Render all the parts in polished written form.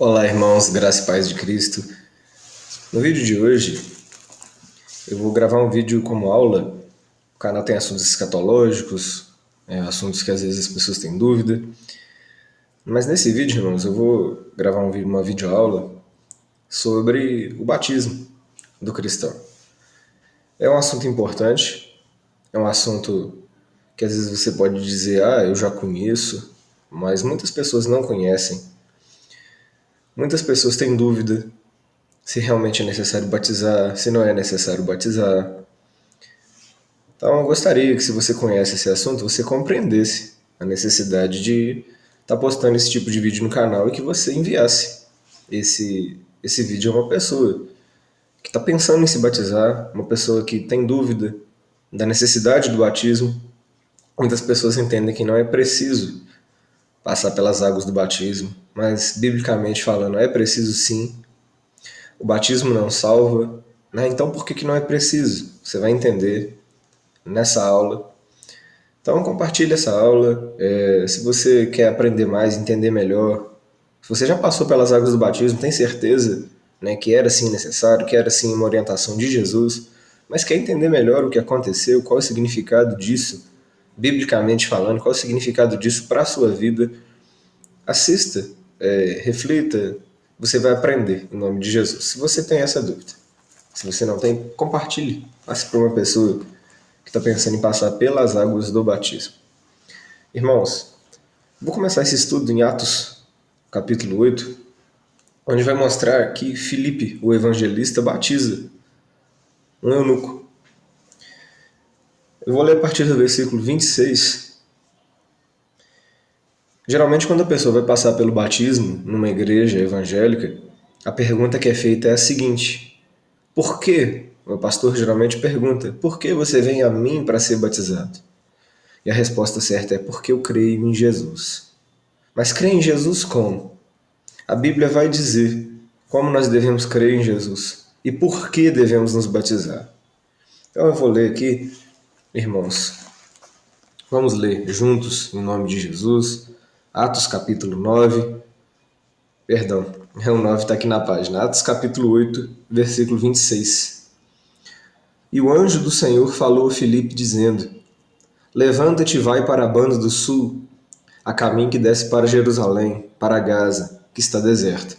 Olá, irmãos, graça e paz de Cristo. No vídeo de hoje, eu vou gravar um vídeo como aula. O canal tem assuntos escatológicos, assuntos que às vezes as pessoas têm dúvida. Mas nesse vídeo, irmãos, eu vou gravar uma videoaula sobre o batismo do cristão. É um assunto importante, é um assunto que às vezes você pode dizer, eu já conheço, mas muitas pessoas não conhecem. Muitas pessoas têm dúvida se realmente é necessário batizar, se não é necessário batizar. Então, eu gostaria que, se você conhece esse assunto, você compreendesse a necessidade de estar postando esse tipo de vídeo no canal e que você enviasse esse vídeo a uma pessoa que está pensando em se batizar, uma pessoa que tem dúvida da necessidade do batismo. Muitas pessoas entendem que não é preciso passar pelas águas do batismo, mas, biblicamente falando, é preciso sim. O batismo não salva, né? Então, por que não é preciso? Você vai entender nessa aula. Então compartilhe essa aula. Se você quer aprender mais, entender melhor, se você já passou pelas águas do batismo, tem certeza, né, que era sim necessário, que era sim uma orientação de Jesus, mas quer entender melhor o que aconteceu, qual é o significado disso, biblicamente falando, qual é o significado disso para a sua vida, assista, reflita, você vai aprender em nome de Jesus. Se você tem essa dúvida, se você não tem, compartilhe, passe para uma pessoa que está pensando em passar pelas águas do batismo. Irmãos, vou começar esse estudo em Atos, capítulo 8, onde vai mostrar que Filipe, o evangelista, batiza um eunuco. Eu vou ler a partir do versículo 26. Geralmente, quando a pessoa vai passar pelo batismo numa igreja evangélica, a pergunta que é feita é a seguinte: por que? O pastor geralmente pergunta: por que você vem a mim para ser batizado? E a resposta certa é: porque eu creio em Jesus. Mas crer em Jesus como? A Bíblia vai dizer como nós devemos crer em Jesus e por que devemos nos batizar. Então eu vou ler aqui, irmãos. Vamos ler juntos, em nome de Jesus, Atos capítulo 9. Perdão, o 9 está aqui na página. Atos capítulo 8, versículo 26. E o anjo do Senhor falou a Filipe, dizendo: levanta-te e vai para a banda do sul, a caminho que desce para Jerusalém, para Gaza, que está deserta.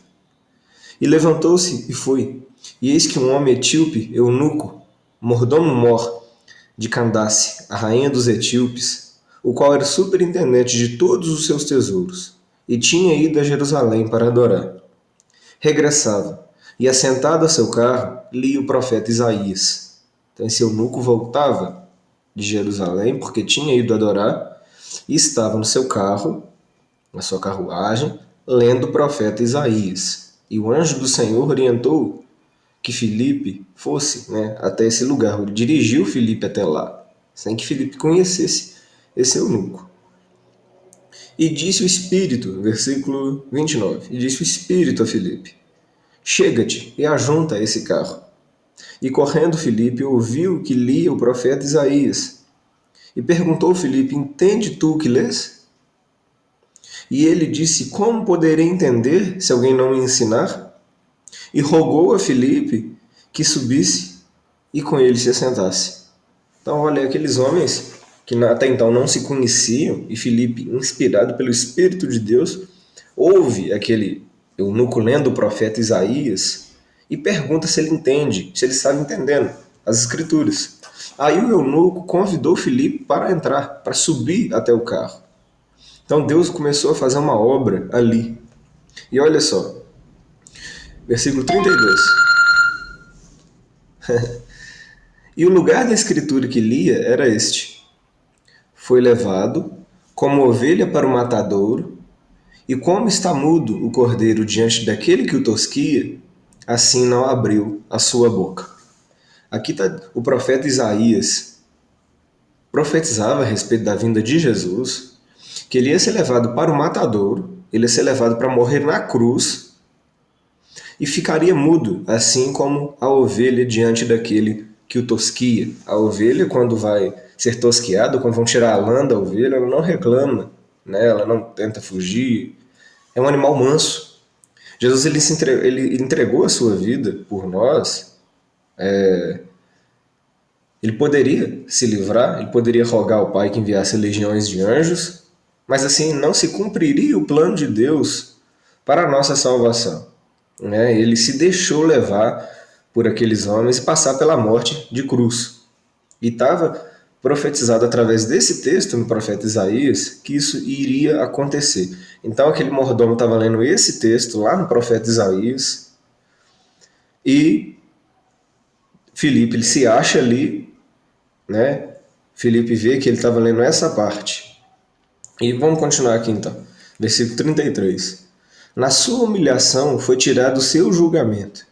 E levantou-se e foi. E eis que um homem etíope, eunuco, mordomo-mor de Candace, a rainha dos etíopes, o qual era superintendente de todos os seus tesouros, e tinha ido a Jerusalém para adorar, regressava, e assentado a seu carro, lia o profeta Isaías. Então esse eunuco voltava de Jerusalém, porque tinha ido adorar, e estava no seu carro, na sua carruagem, lendo o profeta Isaías. E o anjo do Senhor orientou que Filipe fosse, né, até esse lugar. Ele dirigiu Filipe até lá, sem que Filipe conhecesse esse eunuco. E disse o Espírito, versículo 29, e disse o Espírito a Filipe: chega-te e ajunta esse carro. E correndo Filipe ouviu que lia o profeta Isaías. E perguntou Filipe: entende tu o que lês? E ele disse: como poderei entender se alguém não me ensinar? E rogou a Filipe que subisse e com ele se assentasse. Então, olha, aqueles homens que até então não se conheciam, e Filipe, inspirado pelo Espírito de Deus, ouve aquele eunuco lendo o profeta Isaías e pergunta se ele entende, se ele estava entendendo as escrituras. Aí o eunuco convidou Filipe para entrar, para subir até o carro. Então Deus começou a fazer uma obra ali. E olha só, versículo 32. E o lugar da escritura que lia era este: foi levado como ovelha para o matadouro, e como está mudo o cordeiro diante daquele que o tosquia, assim não abriu a sua boca. Aqui está o profeta Isaías, profetizava a respeito da vinda de Jesus, que ele ia ser levado para o matadouro, ele ia ser levado para morrer na cruz, e ficaria mudo, assim como a ovelha diante daquele que o tosquia. A ovelha, quando vai ser tosqueada, quando vão tirar a lã da ovelha, ela não reclama, né? Ela não tenta fugir. É um animal manso. Jesus ele entregou a sua vida por nós. Ele poderia se livrar, ele poderia rogar ao Pai que enviasse legiões de anjos, mas assim não se cumpriria o plano de Deus para a nossa salvação. Né? Ele se deixou levar por aqueles homens e passar pela morte de cruz. E estava profetizado através desse texto no profeta Isaías que isso iria acontecer. Então aquele mordomo estava lendo esse texto lá no profeta Isaías e Filipe ele se acha ali, né? Filipe vê que ele estava lendo essa parte. E vamos continuar aqui então. Versículo 33. Na sua humilhação foi tirado o seu julgamento.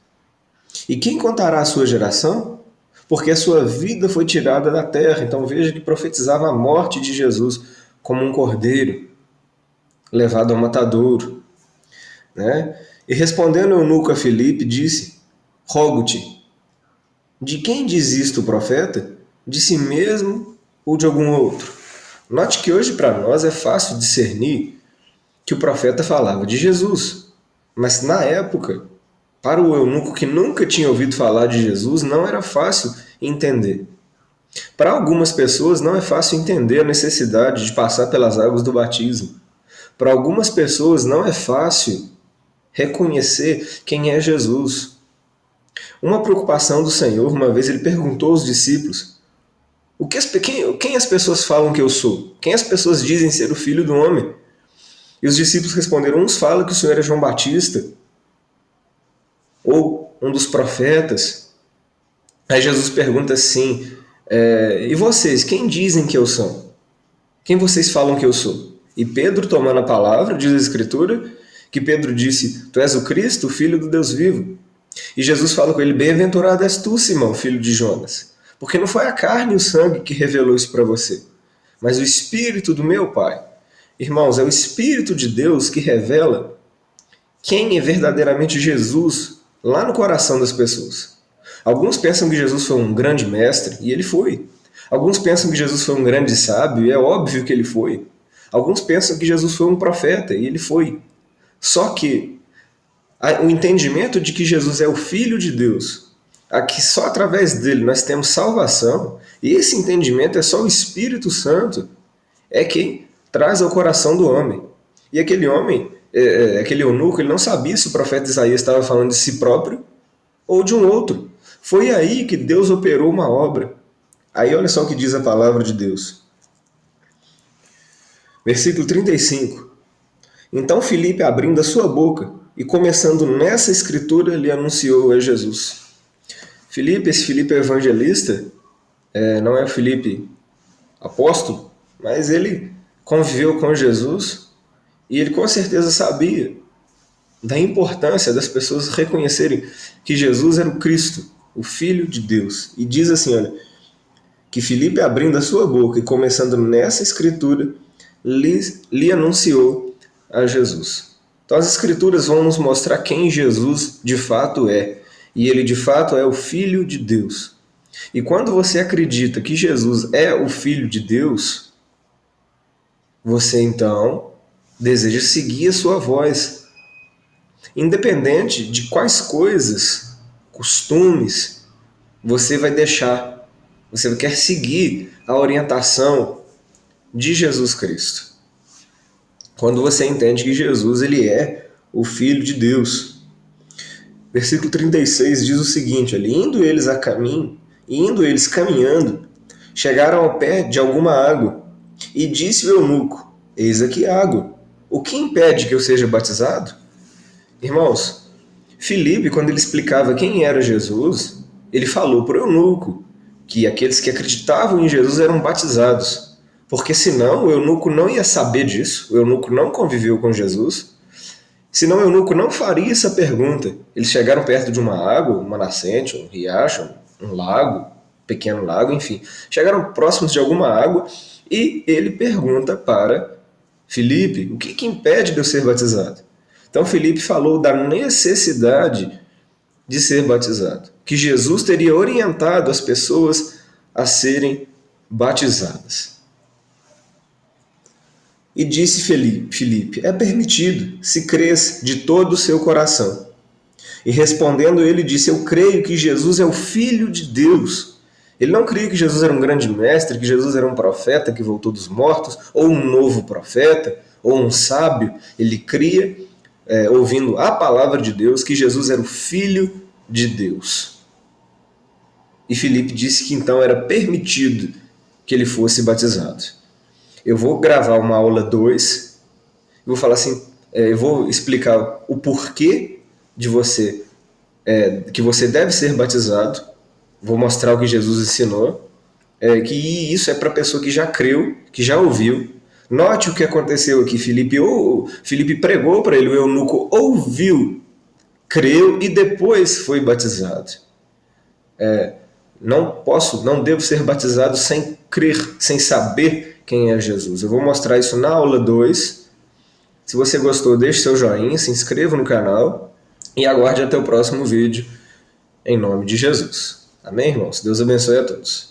E quem contará a sua geração? Porque a sua vida foi tirada da terra. Então veja que profetizava a morte de Jesus como um cordeiro levado ao matadouro. Né? E respondendo eunuco a Filipe, disse: Rogo-te, de quem diz isto o profeta? De si mesmo ou de algum outro? Note que hoje para nós é fácil discernir que o profeta falava de Jesus. Mas na época, para o eunuco que nunca tinha ouvido falar de Jesus, não era fácil entender. Para algumas pessoas não é fácil entender a necessidade de passar pelas águas do batismo. Para algumas pessoas não é fácil reconhecer quem é Jesus. Uma preocupação do Senhor, uma vez ele perguntou aos discípulos: quem as pessoas falam que eu sou? Quem as pessoas dizem ser o Filho do Homem? E os discípulos responderam: uns falam que o Senhor é João Batista, ou um dos profetas. Aí Jesus pergunta assim: e vocês, quem dizem que eu sou? Quem vocês falam que eu sou? E Pedro, tomando a palavra, diz a Escritura, que Pedro disse: Tu és o Cristo, o Filho do Deus vivo. E Jesus fala com ele: Bem-aventurado és tu, Simão, filho de Jonas, porque não foi a carne e o sangue que revelou isso para você, mas o Espírito do meu Pai. Irmãos, é o Espírito de Deus que revela quem é verdadeiramente Jesus lá no coração das pessoas. Alguns pensam que Jesus foi um grande mestre, e ele foi. Alguns pensam que Jesus foi um grande sábio, e é óbvio que ele foi. Alguns pensam que Jesus foi um profeta, e ele foi. Só que o entendimento de que Jesus é o Filho de Deus, que só através dele nós temos salvação, e esse entendimento é só o Espírito Santo, é quem traz ao coração do homem. E aquele homem, aquele eunuco, ele não sabia se o profeta Isaías estava falando de si próprio ou de um outro. Foi aí que Deus operou uma obra. Aí olha só o que diz a palavra de Deus. Versículo 35. Então Filipe, abrindo a sua boca e começando nessa escritura, lhe anunciou a Jesus. Esse Filipe é evangelista, não é o Filipe apóstolo, mas ele conviveu com Jesus e ele com certeza sabia da importância das pessoas reconhecerem que Jesus era o Cristo, o Filho de Deus. E diz assim, olha, que Filipe, abrindo a sua boca e começando nessa escritura, lhe anunciou a Jesus. Então as escrituras vão nos mostrar quem Jesus de fato é. E ele de fato é o Filho de Deus. E quando você acredita que Jesus é o Filho de Deus, você então deseja seguir a sua voz. Independente de quais coisas, costumes, você vai deixar. Você quer seguir a orientação de Jesus Cristo. Quando você entende que Jesus ele é o Filho de Deus. Versículo 36 diz o seguinte: indo eles caminhando, chegaram ao pé de alguma água, e disse o eunuco: Eis aqui água. O que impede que eu seja batizado? Irmãos, Filipe, quando ele explicava quem era Jesus, ele falou para o eunuco que aqueles que acreditavam em Jesus eram batizados. Porque senão o eunuco não ia saber disso, o eunuco não conviveu com Jesus, senão o eunuco não faria essa pergunta. Eles chegaram perto de uma água, uma nascente, um riacho, um lago, pequeno lago, enfim. Chegaram próximos de alguma água e ele pergunta para Filipe: o que impede de eu ser batizado? Então Filipe falou da necessidade de ser batizado, que Jesus teria orientado as pessoas a serem batizadas. E disse Filipe: é permitido, se crês de todo o seu coração. E respondendo ele disse: eu creio que Jesus é o Filho de Deus. Ele não cria que Jesus era um grande mestre, que Jesus era um profeta que voltou dos mortos, ou um novo profeta, ou um sábio. Ele cria, ouvindo a palavra de Deus, que Jesus era o Filho de Deus. E Filipe disse que então era permitido que ele fosse batizado. Eu vou gravar uma aula 2, vou falar assim, eu vou explicar o porquê de você, que você deve ser batizado, vou mostrar o que Jesus ensinou, que isso é para a pessoa que já creu, que já ouviu. Note o que aconteceu aqui, Filipe pregou para ele, o eunuco ouviu, creu e depois foi batizado. Não devo ser batizado sem crer, sem saber quem é Jesus. Eu vou mostrar isso na aula 2. Se você gostou, deixe seu joinha, se inscreva no canal e aguarde até o próximo vídeo, em nome de Jesus. Amém, irmãos? Deus abençoe a todos.